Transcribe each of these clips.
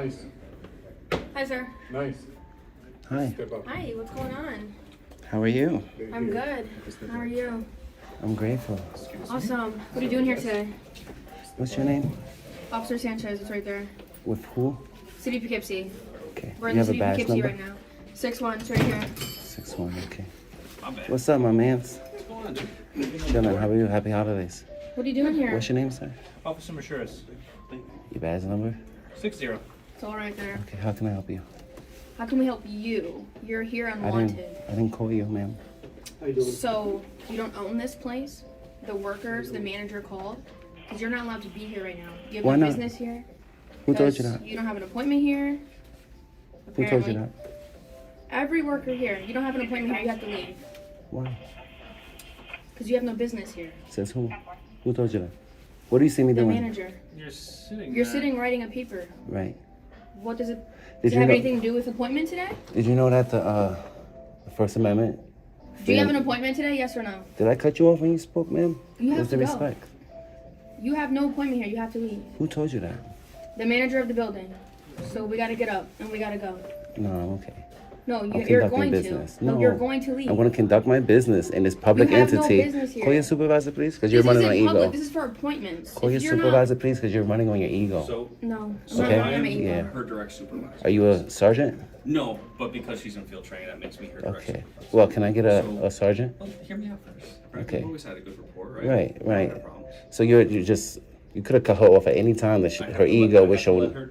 Nice. Hi, sir. Nice. Hi. Step up. Hi, what's going on? How are you? I'm good. How are you? I'm grateful. Awesome. What are you doing here today? What's your name? Officer Sanchez, it's right there. With who? City of Poughkeepsie. Okay. We're You in the have a city of badge Poughkeepsie number? right now. 6-1, it's right here. 6-1, okay. My bad. What's up, my mans? What's going on, dude? Chilling. How are you? Happy holidays. What are you doing here? What's your name, sir? Officer Machuras. Your badge number? 60. It's all right there. Okay, how can I help you? How can we help you? You're here unwanted. I didn't call you, ma'am. So, you don't own this place? The workers, the manager called? Because you're not allowed to be here right now. You have Why no not? business here. Who told you Because that? You don't have an appointment here. Who told you Apparently. that? Every worker here, you don't have an appointment here, you have to leave. Why? Because you have no business here. Says who? Who told you that? What do you see me The doing? manager. You're sitting You're there. sitting writing a paper. Right. What does it, Did does it you have know? anything to do with appointment today? Did you know that the First Amendment? Do you have an appointment today, yes or no? Did I cut you off when you spoke, ma'am? You have Where's to the go. respect? You have no appointment here, you have to leave. Who told you that? The manager of the building. So we gotta get up and we gotta go. No, I'm okay. No, I'm you're conducting going business. to. No, you're going to leave. I'm going to conduct my business in this public You have no entity. business here. Call your supervisor, please, because you're This running on isn't public, ego. this is for appointments. Call your If you're supervisor, please, because you're running on your ego. So, No, I'm so not Okay. running I my am ego. Yeah. her direct supervisor. Are you a sergeant? No, but because she's in field training, that makes me her direct Okay. supervisor. Well, can I get So- a sergeant? Well, hear me out first. Right? Okay. We've always had a good rapport, right? Right, Never right. had problems. So you could have cut her off at any time that I have her to ego let- was I have to let showing. her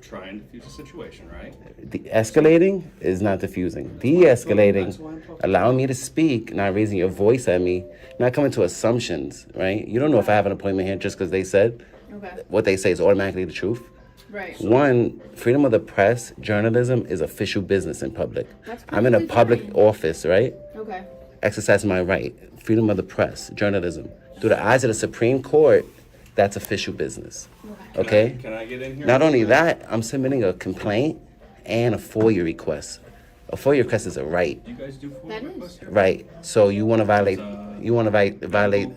try and diffuse the situation, right? The escalating is not diffusing. De-escalating, allowing me to speak, not raising your voice at me, not coming to assumptions, right? You don't know if I have an appointment here just because they said Okay, what they say is automatically the truth. right. One, freedom of the press, journalism is official business in public. That's I'm in a perfectly public fine. office, right? Okay. Exercising my right. Freedom of the press, journalism. Through the eyes of the Supreme Court, that's official business. Okay? Can I get in here? Not only that, I'm submitting a complaint and a FOIA request. A FOIA request is a right, You guys do That FOIA is. requests here? right? So you want to violate? You want to violate?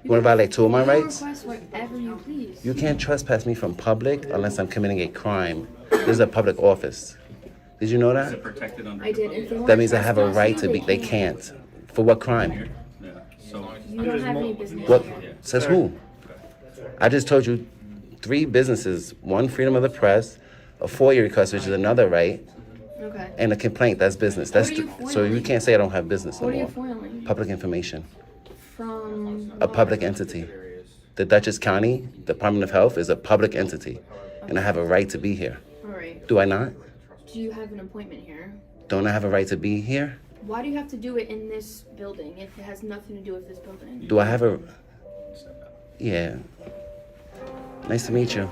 You want to violate two of my You can rights? request whatever you please. You can't trespass me from public unless I'm committing a crime. This is a public office. Did you know Is that? it protected under? I did. If they That want means I have a right to trespassing, be. They can't. For what crime? Yeah. So. You don't have any business What here. says who? I just told you 3 businesses. One, freedom of the press, a FOIA request, which is another right, Okay. and a complaint. That's business. That's What are you so you foiling? can't say I don't have business no What are you more. foiling? Public information. From A public entity. The Dutchess County Department of Health is a public entity, and I have a right to be here. Alright. Do I not? Do you have an appointment here? Don't I have a right to be here? Why do you have to do it in this building if it has nothing to do with this building? Do I have a? Yeah. Nice to meet you.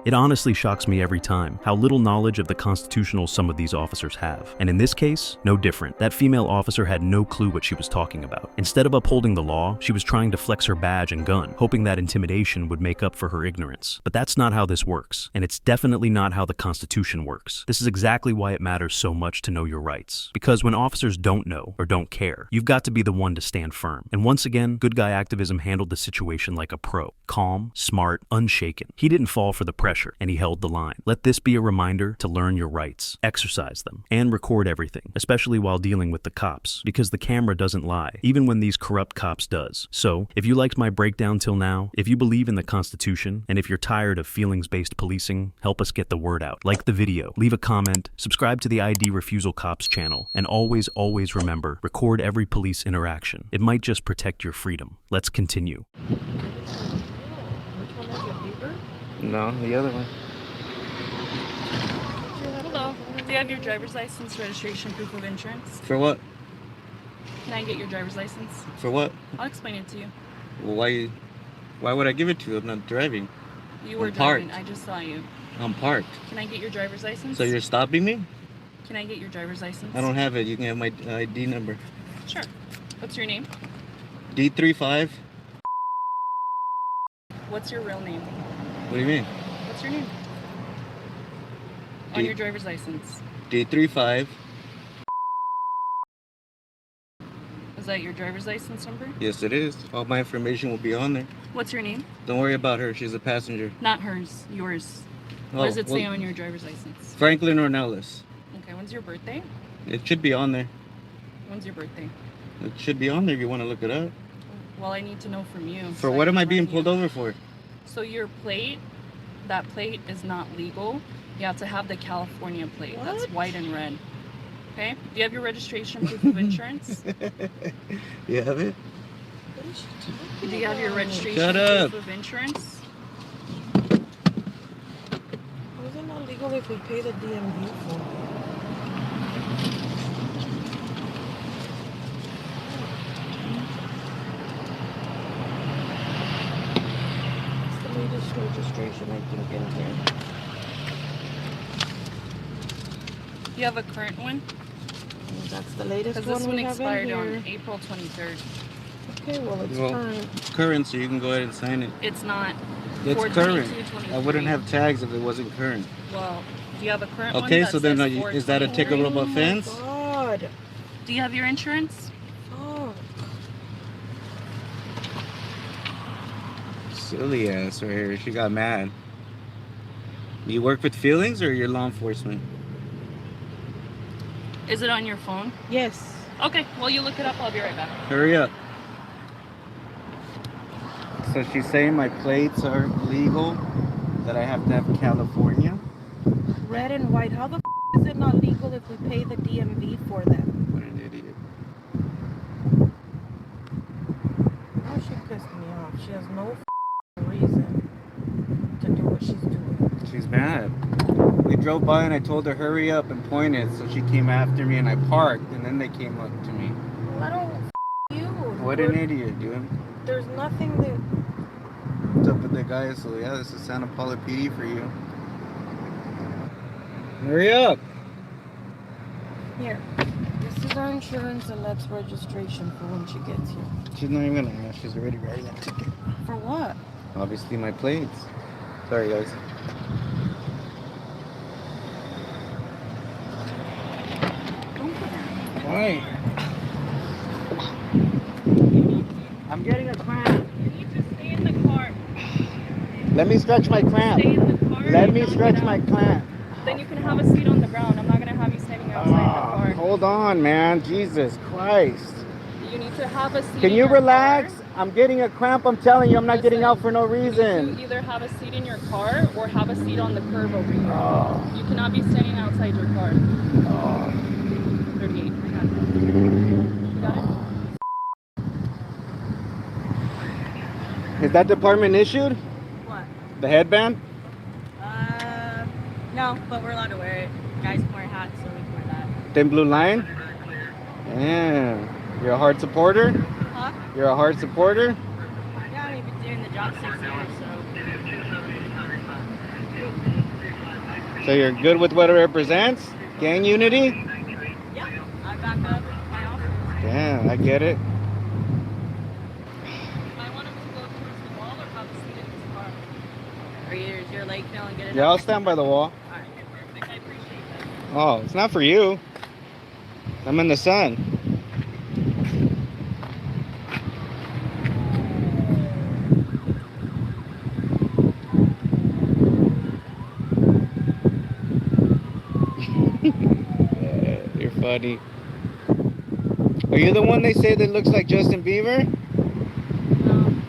It honestly shocks me every time how little knowledge of the Constitutional some of these officers have. And in this case, no different. That female officer had no clue what she was talking about. Instead of upholding the law, she was trying to flex her badge and gun, hoping that intimidation would make up for her ignorance. But that's not how this works, and it's definitely not how the Constitution works. This is exactly why it matters so much to know your rights. Because when officers don't know or don't care, you've got to be the one to stand firm. And once again, Good Guy Activism handled the situation like a pro. Calm, smart, unshaken. He didn't fall for the pressure, and he held the line. Let this be a reminder to learn your rights, exercise them, and record everything, especially while dealing with the cops, because the camera doesn't lie, even when these corrupt cops does. So, if you liked my breakdown till now, if you believe in the Constitution, and if you're tired of feelings-based policing, help us get the word out. Like the video, leave a comment, subscribe to the ID Refusal Cops channel, and always remember, record every police interaction. It might just protect your freedom. Let's continue. No, the other one. Hello. Do you have your driver's license, registration, proof of insurance? For what? Can I get your driver's license? For what? I'll explain it to you. Well, why would I give it to you? I'm not driving. You were I'm driving. parked. I just saw you. I'm parked. Can I get your driver's license? So you're stopping me? Can I get your driver's license? I don't have it. You can have my ID number. Sure. What's your name? D35. What's your real name? What do you mean? What's your name? On your driver's license. D35. Is that your driver's license number? Yes, it is. All my information will be on there. What's your name? Don't worry about her. She's a passenger. Not hers, yours. Oh, What does it say well, on your driver's license? Franklin Ornelas. Okay, when's your birthday? It should be on there. When's your birthday? It should be on there if you want to look it up. Well, I need to know from you. For what am I being pulled over for? So your plate, that plate is not legal. You have to have the California plate. That's white and red. Okay? Do you have your registration proof of insurance? You have it? Do you have your registration Shut up. proof of insurance? How's it not legal if we pay the DMV for it? It's the latest registration I think in here. Do you have a current one? That's the latest Because one this one we have in expired here. on April 23rd. Okay, well it's Well, current. Current, so you can go ahead and sign it. It's not. It's 4/22/23. current. I wouldn't have tags if it wasn't current. Well, do you have a current one? Okay, that so then says is that a 4/23? ticketable Oh offense? my God. Do you have your insurance? Oh. Silly ass right here. She got mad. You work with feelings or you're law enforcement? Is it on your phone? Yes. Okay, well, you look it up. I'll be right back. Hurry up. So she's saying my plates are legal, that I have to have California. Red and white. How the is it not legal if we pay the DMV for them? What an idiot. Now she pissed me off. She has no reason to do what she's doing. She's mad. We drove by and I told her hurry up and pointed, so she came after me and I parked and then they came up to me. Well, I don't you. What an idiot, dude. There's nothing that. What's up with the guy? So yeah, this is Santa Paula PD for you. Hurry up. Here. This is our insurance and that's registration for when she gets here. She's not even gonna ask. She's already writing a ticket. For what? Obviously my plates. Sorry guys. Why? I'm getting a cramp. You need to stay in the car. Let me stretch my cramp. Stay in the car. Let and me not stretch get my out. clamp. Then you can have a seat on the ground. I'm not going to have you standing outside the car. Hold on, man. Jesus Christ. You need to have a seat Can in you your relax? car. I'm getting a cramp. I'm telling you, I'm not Listen, getting out for no You reason. need to either have a seat in your car or have a seat on the curb over here. Oh. You cannot be standing outside your car. 38. I got it. You got it? Is that department issued? What? The headband? No, but we're allowed to wear it. Guys can wear hats, so we can wear that. Thin blue line? Yeah. You're a hard supporter? Huh? You're a hard supporter? Yeah, I've been doing the job 6 years, so. So you're good with what it represents? Gang unity? Yeah, I back up my office. Yeah, I get it. I want him to go towards the wall or have a seat in his car. Or is your leg feeling good enough? Yeah, I'll stand by the wall. Alright, perfect. I appreciate that. Oh, it's not for you. I'm in the sun. You're funny. Are you the one they say that looks like Justin Bieber?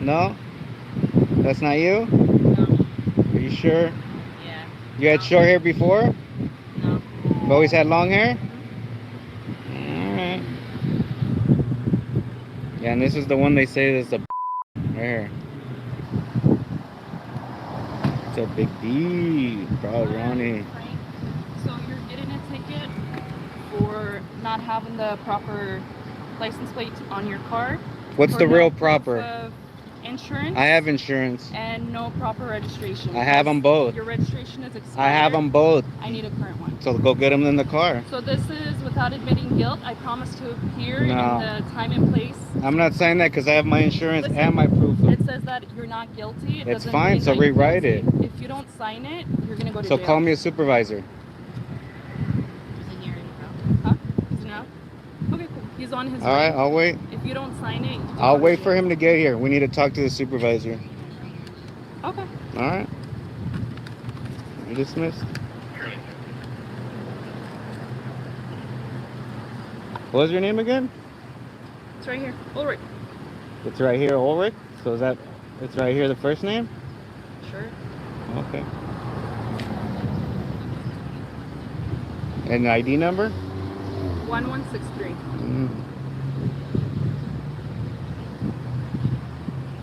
No, No? That's not you? no, Are you sure? yeah, You had short hair before? no. You've always had long hair? Alright. Yeah, and this is the one they say is the right here. It's a big D, bro, Ronnie. Frank, so you're getting a ticket for not having the proper license plate on your car. What's for the no real proof proper? of insurance. I have insurance. And no proper registration. I have 'em both. Your registration is expired. I have them both. I need a current one. So go get them in the car. So this is without admitting guilt. I promise to appear No. in the time and place. I'm not saying that because I have my insurance Listen, and my proof. It says that you're not guilty. It It's doesn't fine, mean so that you're rewrite guilty. If you don't sign it, you're gonna go to So jail. call me a supervisor. Huh? He's in out? Okay, cool. He's on his All right, way. I'll wait. If If you don't sign it, I'll wait for him to get here. We need to talk to the supervisor. Okay. All right. You're dismissed. What was your name again? It's right here. Ulrich. It's right here, Ulrich. So is that, it's right here, the first name? Sure. Okay. And the ID number? 1163.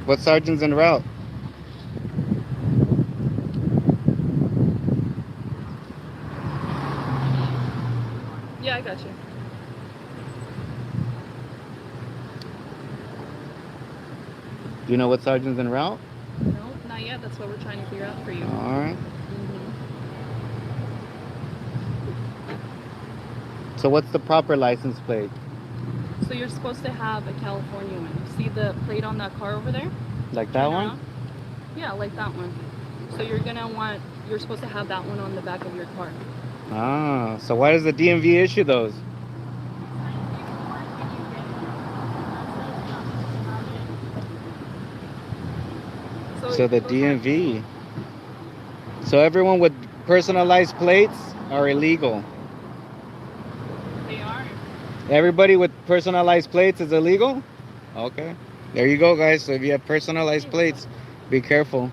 What sergeant's en route? Yeah, I got you. Do you know what sergeant's en route? No, not yet. That's what we're trying to figure out for you. All right. So what's the proper license plate? So you're supposed to have a California one. See the plate on that car over there? Like that Turn one? around. Yeah, like that one. So you're supposed to have that one on the back of your car. Ah, so why does the DMV issue those? So the DMV. So everyone with personalized plates are illegal. They are. Everybody with personalized plates is illegal? Okay. There you go, guys. So if you have personalized plates, be careful.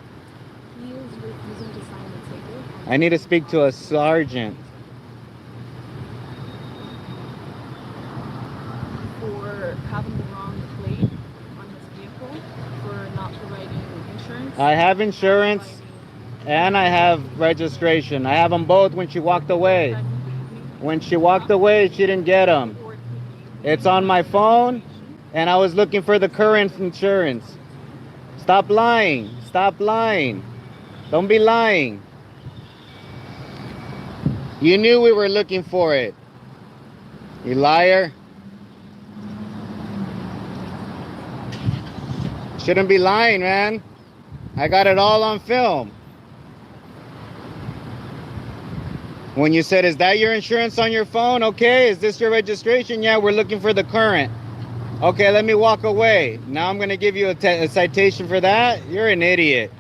He is refusing to sign the ticket. I need to speak to a sergeant. For having the wrong plate on his vehicle, for not providing insurance. I have insurance and I have registration. I have them both when she walked away. When she walked away, she didn't get them. It's on my phone and I was looking for the current insurance. Stop lying. Stop lying. Don't be lying. You knew we were looking for it. You liar. Shouldn't be lying, man. I got it all on film. When you said, is that your insurance on your phone? Okay, is this your registration? Yeah, we're looking for the current. Okay, let me walk away. Now I'm gonna give you a citation for that? You're an idiot.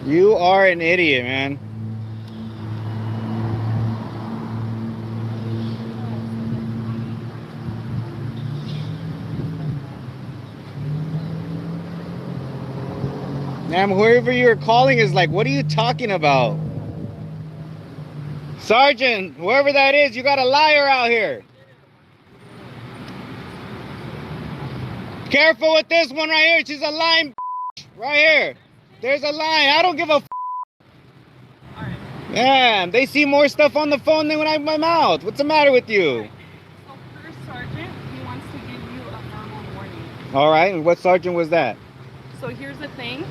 You are an idiot, man. Ma'am, whoever you're calling is like, what are you talking about? Sergeant, whoever that is, you got a liar out here. Careful with this one right here. She's a lying right here. There's a line. I don't give a Man, they see more stuff on the phone than when I have my mouth. What's the matter with you? So first sergeant, he wants to give you a verbal warning. All right, and what sergeant was that? So here's the thing.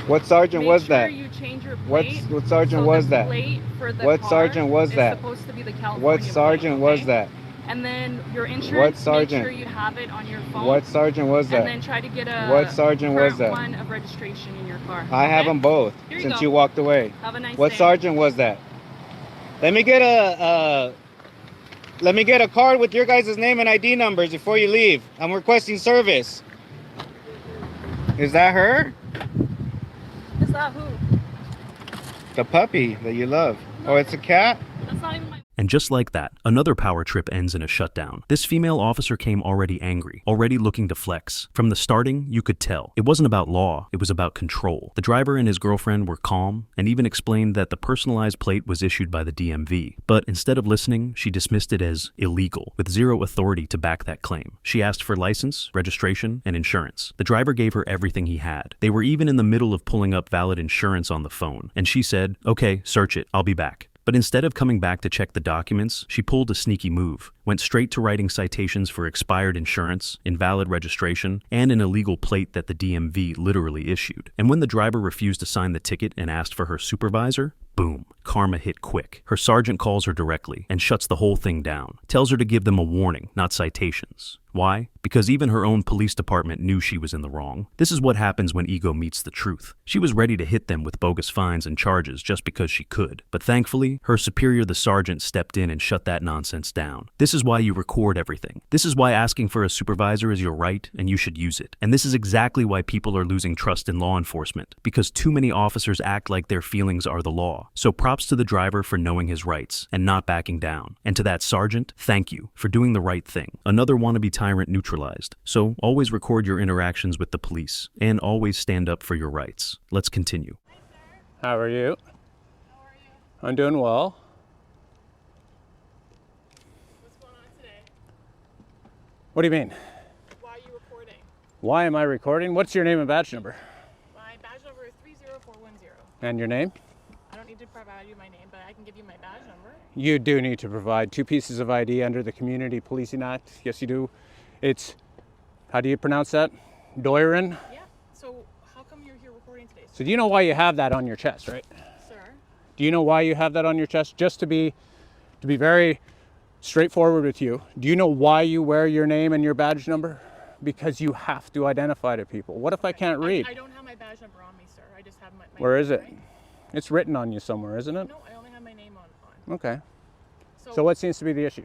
What sergeant was that? Make sure you change your plate. What sergeant so was the that? Plate for the What car sergeant was is that? supposed to be the California What sergeant plate, was okay? that? And then your insurance, What sergeant? make sure you have it on your phone. What sergeant was that? And then try to get a What sergeant was current that? one of registration in your car. I have them both Here since go. you walked away. Have a nice What day. sergeant was that? Let me get a card with your guys' name and ID numbers before you leave. I'm requesting service. Is that her? Is that who? The puppy that you love. Oh, it's a cat? That's not even my... And just like that, another power trip ends in a shutdown. This female officer came already angry, already looking to flex. From the starting, you could tell. It wasn't about law, it was about control. The driver and his girlfriend were calm, and even explained that the personalized plate was issued by the DMV. But instead of listening, she dismissed it as illegal, with zero authority to back that claim. She asked for license, registration, and insurance. The driver gave her everything he had. They were even in the middle of pulling up valid insurance on the phone, and she said, "Okay, search it, I'll be back." But instead of coming back to check the documents, she pulled a sneaky move, went straight to writing citations for expired insurance, invalid registration, and an illegal plate that the DMV literally issued. And when the driver refused to sign the ticket and asked for her supervisor, Boom. Karma hit quick. Her sergeant calls her directly and shuts the whole thing down. Tells her to give them a warning, not citations. Why? Because even her own police department knew she was in the wrong. This is what happens when ego meets the truth. She was ready to hit them with bogus fines and charges just because she could. But thankfully, her superior, the sergeant, stepped in and shut that nonsense down. This is why you record everything. This is why asking for a supervisor is your right and you should use it. And this is exactly why people are losing trust in law enforcement. Because too many officers act like their feelings are the law. So props to the driver for knowing his rights and not backing down. And to that sergeant, thank you for doing the right thing. Another wannabe tyrant neutralized. So always record your interactions with the police and always stand up for your rights. Let's continue. How are you? I'm doing well. What's going on today? What do you mean? Why are you recording? Why am I recording? What's your name and badge number? My badge number is 30410. And your name? I don't need to provide you my name, but I can give you my badge number. You do need to provide 2 pieces of ID under the Community Policing Act. Yes, you do. It's, how do you pronounce that? Doiron? Yeah. So how come you're here recording today, So do you know why you have that on your chest, right? sir? Do you know why you have that on your chest? Just to be very straightforward with you, do you know why you wear your name and your badge number? Because you have to identify to people. What if I can't read? I don't have my badge number on me, sir. I just have my Where name, is it? right? It's written on you somewhere, isn't it? No, I only have my name on. Okay. So what seems to be the issue?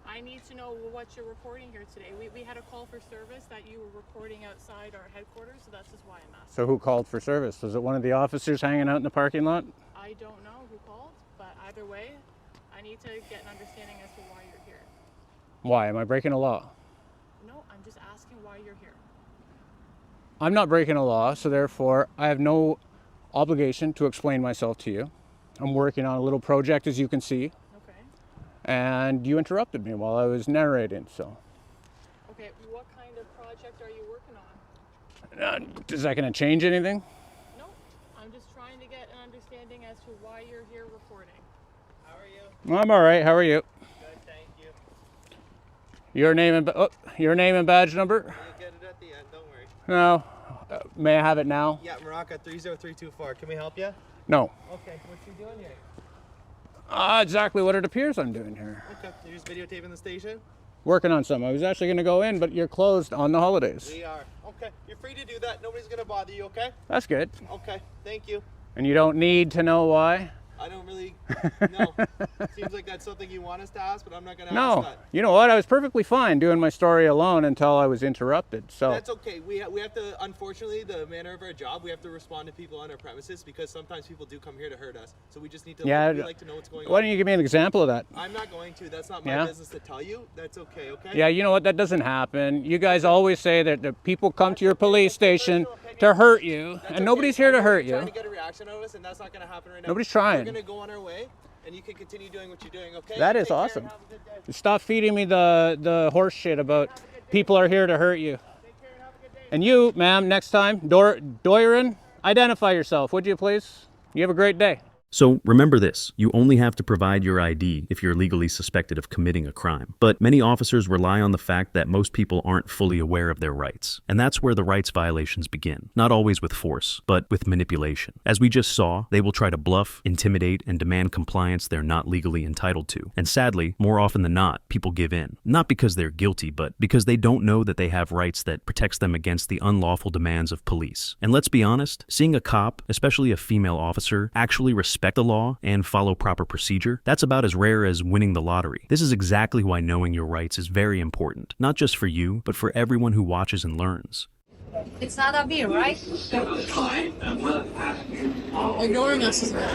I need to know what you're recording here today. We had a call for service that you were recording outside our headquarters, so that's just why I'm asking. So who called for service? Was it one of the officers hanging out in the parking lot? I don't know who called, but either way, I need to get an understanding as to why you're here. Why? Am I breaking a law? No, I'm just asking why you're here. I'm not breaking a law, so therefore I have no obligation to explain myself to you. I'm working on a little project, as you can see, Okay. and you interrupted me while I was narrating, so. Okay, what kind of project are you working on? Is that going to change anything? No, I'm just trying to get an understanding as to why you're here recording. How are you? I'm all right. How are you? Good, thank you. Your name and badge number? You'll get it at the end, don't worry. No. May I have it now? Yeah, Morocco 30324. Can we help you? No. Okay, what you doing here? Exactly what it appears I'm doing here. Okay, you're just videotaping the station? Working on something. I was actually going to go in, but you're closed on the holidays. We are. Okay, you're free to do that. Nobody's gonna bother you, okay? That's good. Okay, thank you. And you don't need to know why? I don't really know. Seems like that's something you want us to ask, but I'm not gonna ask No. that. You know what? I was perfectly fine doing my story alone until I was interrupted. So That's okay. We have to, unfortunately, the manner of our job, we have to respond to people on our premises because sometimes people do come here to hurt us. So we just need to, Yeah, we like to know what's going on. why don't you give me an example of that? I'm not going to. That's not my Yeah? business to tell you. That's okay, okay? Yeah, you know what? That doesn't happen. You guys always say that the people come to your police station to hurt you, That's and okay. nobody's here to hurt Trying you. to get a reaction out of us, and that's not going to happen right now. Nobody's trying. We're going to go on our way, and you can continue doing what you're doing, okay? That is Take care and awesome. have a good day. Stop feeding me the horse shit about people are here to hurt you. And you, ma'am, next time, Doiron, identify yourself, would you please? You have a great day. So remember this, you only have to provide your ID if you're legally suspected of committing a crime. But many officers rely on the fact that most people aren't fully aware of their rights. And that's where the rights violations begin. Not always with force, but with manipulation. As we just saw, they will try to bluff, intimidate, and demand compliance they're not legally entitled to. And sadly, more often than not, people give in. Not because they're guilty, but because they don't know that they have rights that protects them against the unlawful demands of police. And let's be honest, seeing a cop, especially a female officer, actually respect the law and follow proper procedure, that's about as rare as winning the lottery. This is exactly why knowing your rights is very important, not just for you, but for everyone who watches and learns. It's not a beer, right? Ignoring us is not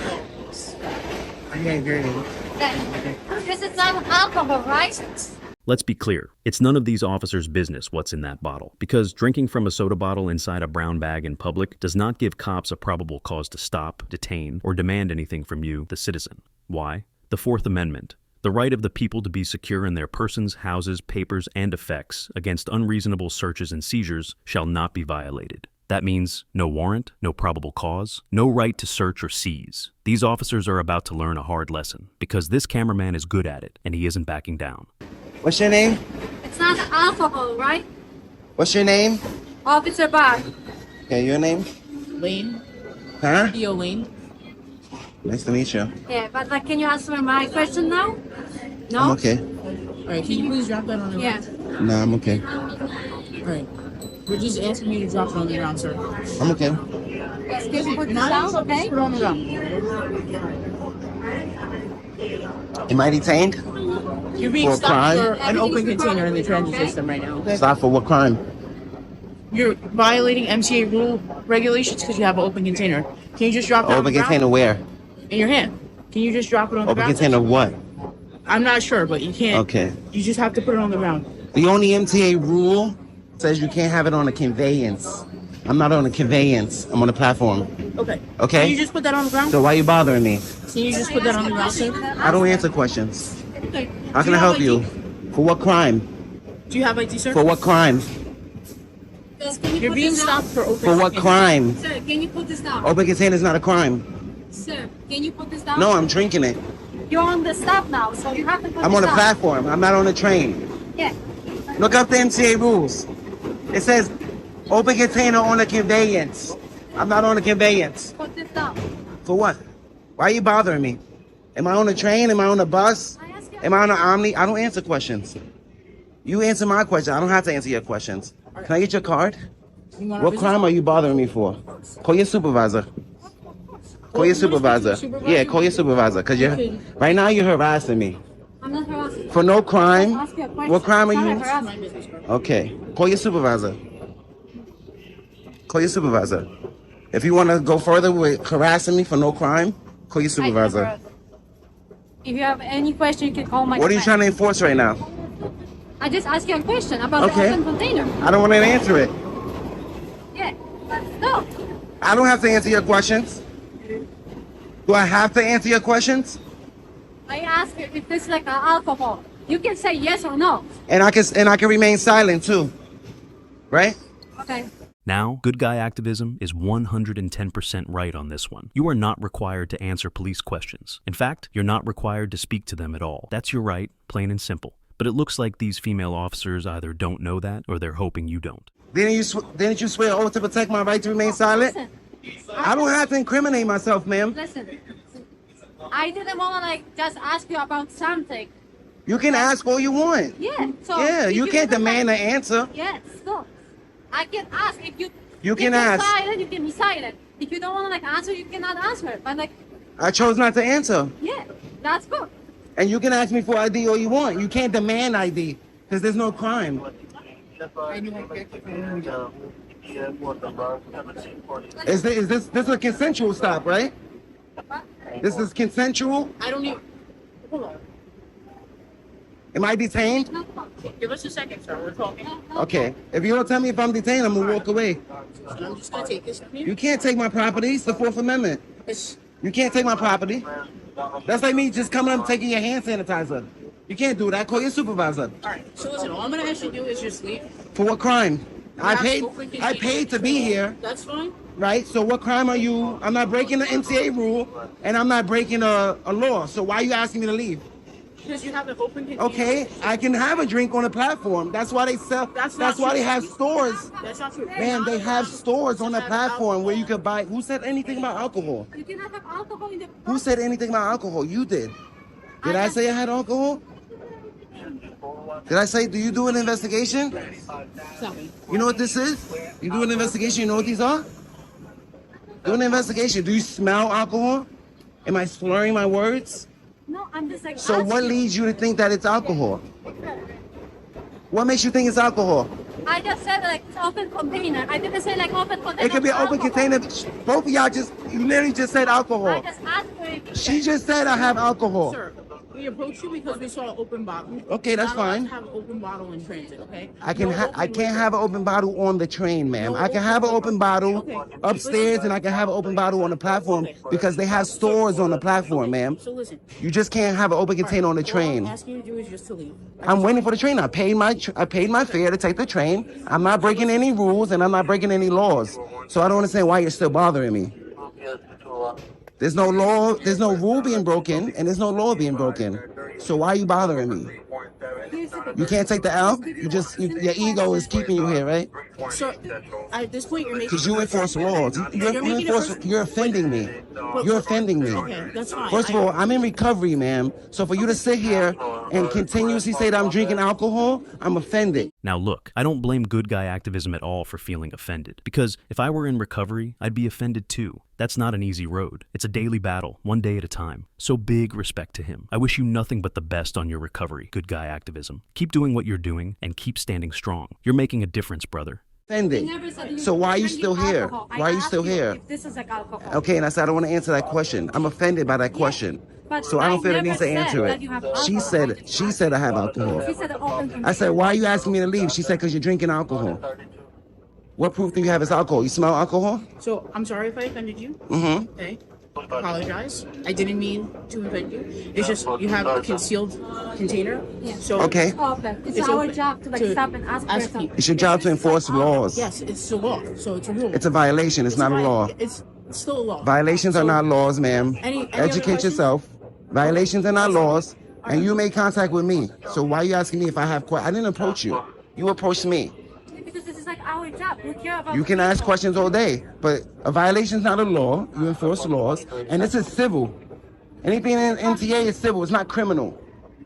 This is not alcohol, right? Let's be clear, it's none of these officers' business what's in that bottle, because drinking from a soda bottle inside a brown bag in public does not give cops a probable cause to stop, detain, or demand anything from you, the citizen. Why? The Fourth Amendment. The right of the people to be secure in their persons, houses, papers, and effects against unreasonable searches and seizures shall not be violated. That means no warrant, no probable cause, no right to search or seize. These officers are about to learn a hard lesson, because this cameraman is good at it, and he isn't backing down. What's your name? It's not alcohol, right? What's your name? Officer Bar. Okay, your name? Lane. Huh? Lane. Nice to meet you. Yeah, but like, can you answer my question now? No? I'm okay. All right, can you please drop that on the Yeah. ground? Nah, I'm okay. All right. We're just asking you to drop it on the ground, sir. I'm okay. Excuse me, put this down, okay? Put it on the ground. Am I detained? You're being For a stopped crime? for an open container in the transit system right now, okay? Stop for what crime? You're violating MTA rule regulations because you have an open container. Can you just drop it on Open the container ground? where? In your hand. Can you just drop it on the Open ground? container what? I'm not sure, but you can't. Okay. You just have to put it on the ground. The only MTA rule says you can't have it on a conveyance. I'm not on a conveyance. I'm on a platform. Okay. Okay. Can you just put that on the ground? So why are you bothering me? Can you just put that on the ground, sir? I don't answer questions. Okay. How Do can I have help you? ID? For what crime? Do you have ID, sir? For what crime? Yes, can you You're put being this down? stopped for open For what container. crime? Sir, can you put this down? Open container is not a crime. Sir, can you put this down? No, I'm drinking it. You're on the stop now, so you have to put I'm this on a down. platform. I'm not on a train. Yeah. Look up the MTA rules. It says open container on a conveyance. I'm not on a conveyance. Put this down. For what? Why are you bothering me? Am I on a train? Am I on a bus? I ask you. Am I on an Omni? I don't answer questions. You answer my question. I don't have to answer your questions. Can I get your card? You want our What business crime card? are you bothering me for? Call your supervisor. Call your supervisor. Yeah, call your supervisor. Cause you're right now you're harassing me I'm not harassing. for no crime. Ask you a question. What crime are It's not you? a harassment. My business card. Okay, call your supervisor. Call your supervisor. If you want to go further with harassing me for no crime, call your supervisor. If you have any question, you can call my What are you trying to enforce right now? I just asked you a question about Okay. the open container. I don't want to answer it. Yeah. No. I don't have to answer your questions. Do I have to answer your questions? I asked you if this is like alcohol. You can say yes or no. And I can remain silent too. Right? Okay. Now, good guy activism is 110% right on this one. You are not required to answer police questions. In fact, you're not required to speak to them at all. That's your right, plain and simple. But it looks like these female officers either don't know that or they're hoping you don't. Didn't you swear oath to protect my right to remain silent? Listen. I don't have to incriminate myself, ma'am. Listen. I didn't want to like just ask you about something. You can ask all you want. Yeah. So Yeah, if you can't didn't demand like- an answer. Yes. So I can ask if you. You can if you're ask. Silent, you can be silent. If you don't want to like answer, you cannot answer. But like, I chose not to answer. yeah, that's good. And you can ask me for ID all you want. You can't demand ID because there's no crime. Is this a consensual stop, right? This is consensual? I don't need. Hold on. Am I detained? Give us a second, sir. We're talking. Okay. If you don't tell me if I'm detained, I'm gonna walk away. I'm just gonna take this from you. You can't take my property. It's the Fourth Amendment. It's, You can't take my property. That's like me just coming up and taking your hand sanitizer. You can't do that. Call your supervisor. all right. So listen, all I'm gonna ask you to do is just leave. For what crime? I have paid. open I paid to be here, That's fine. right? So what crime are you? I'm not breaking the MTA rule, and I'm not breaking a law. So why are you asking me to leave? Because you have an open container. Okay, I can have a drink on the platform. That's why they sell. That's That's not why they true. have stores. That's not true. Man, they have stores on the platform where you could buy. Who said anything about alcohol? You cannot have alcohol in the. Who said anything about alcohol? You did. Did I say I had alcohol? Did I say, do you do an investigation? You know what this is? You do an investigation, you know what these are? Do an investigation. Do you smell alcohol? Am I slurring my words? No, I'm just like. So what asking. leads you to think that it's alcohol? What makes you think it's alcohol? I just said like it's open container. I didn't say like open container. It could be an open alcohol. container. Both of y'all you literally just said I alcohol. just asked you if. She just said I have alcohol. Sir, we approached you because we saw an open bottle. Okay, that's Not allowed fine. to have an open bottle in transit, okay? I can No I open can't liquor. have an open bottle on the train, ma'am. No I can have an open bottle upstairs and I can have an open bottle on the platform because they have stores on the platform, ma'am. So listen. You just can't have an open container on the All I'm train. asking you to do is just to leave. I'm waiting for the train. I paid my fare to take the train. I'm not breaking any rules and I'm not breaking any laws. So I don't understand why you're still bothering me. There's no law, there's no rule being broken, and there's no law being broken. So why are you bothering me? Here's the thing. You can't take the L. Your ego is keeping you here, right? So at this point, you're making. Because you enforce laws. You're offending me. You're offending me. Okay, that's fine. First of all, I'm in recovery, ma'am. So for you to sit here and continuously say that I'm drinking alcohol, I'm offended. Now look, I don't blame good guy activism at all for feeling offended, because if I were in recovery, I'd be offended too. That's not an easy road. It's a daily battle, one day at a time. So big respect to him. I wish you nothing but the best on your recovery, good guy activism. Keep doing what you're doing and keep standing strong. You're making a difference, brother. Offended. So why are you still here? Why are you still here? If this is like alcohol. Okay, and I said I don't want to answer that question. I'm offended by that question. But So I don't feel the need never to answer said it. that you have She alcohol. said I have alcohol. She said open. I said, why are you asking me to leave? She said, because you're drinking alcohol. What proof do you have it's alcohol? You smell alcohol? So I'm sorry if I offended you. Mm-hmm. Okay. Apologize. I didn't mean to offend you. It's just you have a concealed container. Yeah. So Okay. Open. It's It's our open job to like to stop and ask for ask something. people. It's your job to enforce laws. Yes, it's a law. So it's a rule. It's a violation. It's not a law. It's still a law. Violations are So, not laws, ma'am. Any other Educate questions? yourself. Violations are not laws. And you made contact with me. So why are you asking me if I have questions? I didn't approach you. You approached me. Because this is like our job. We care about You can ask people. questions all day, but a violation is not a law. You enforce laws, and this is civil. Anything in NTA is civil. It's not criminal.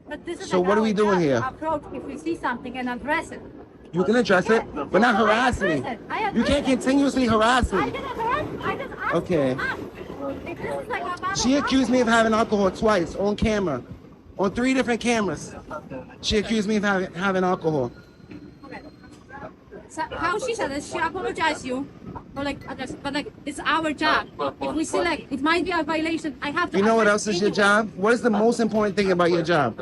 But this is So like what are our we doing job here? to approach if we see something and address it. You can address it, but not harass me. You can't continuously harass I me. didn't harass. I just asked Okay. you to ask. If this is like about She accused me of having alcohol twice on camera, on 3 different cameras. She accused me of having alcohol. So how she said it, she apologized you. Or like, but like, it's our job. If we see like, it might be a violation, I have to. You know what address else is your anyway. job? What is the most important thing about your job?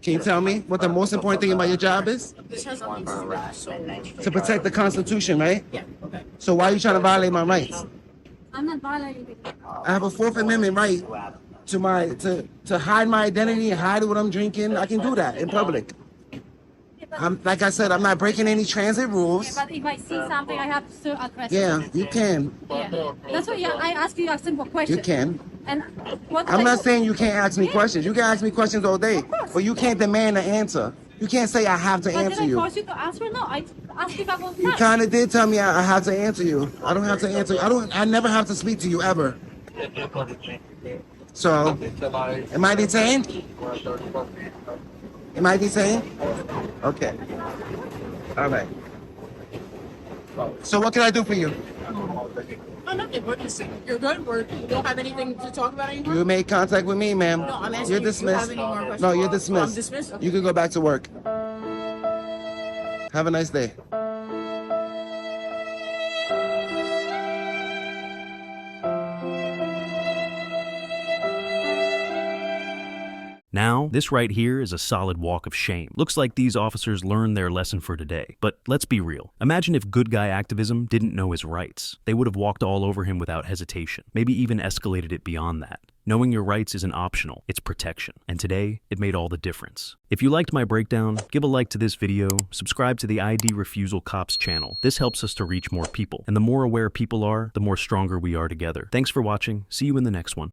Can you tell me what the most important thing about your job is? This has nothing to do with that. So To protect the Constitution, right? yeah. Okay. So why are you trying to violate my rights? I'm not violating it. I have a 4th Amendment right to hide my identity and hide what I'm drinking. I can do that in public. I'm like I said, I'm not breaking any transit rules. But if I see something, I have to address Yeah, it. you can. Yeah. That's why I ask you a simple question. You can. And what I'm I not do- saying you can't ask me questions. You can ask me questions all day, but you can't demand an answer. You can't say I have to But answer did I you. force you to answer? No, I asked you a couple of You times. kind of did tell me I have to answer you. I don't have to answer. I never have to speak to you ever. So, am I detained? Am I detained? Okay. All right. So what can I do for you? No, nothing. We're just, you're good. You don't have anything to talk about anymore? You made contact with me, ma'am. No, I'm asking You're you, do you dismissed. have any more questions? No, you're I'm dismissed. dismissed? Okay. You can go back to work. Have a nice day. Now, this right here is a solid walk of shame. Looks like these officers learned their lesson for today. But let's be real. Imagine if good guy activism didn't know his rights. They would have walked all over him without hesitation, maybe even escalated it beyond that. Knowing your rights isn't optional, it's protection. And today, it made all the difference. If you liked my breakdown, give a like to this video, subscribe to the ID Refusal Cops channel. This helps us to reach more people. And the more aware people are, the more stronger we are together. Thanks for watching. See you in the next one.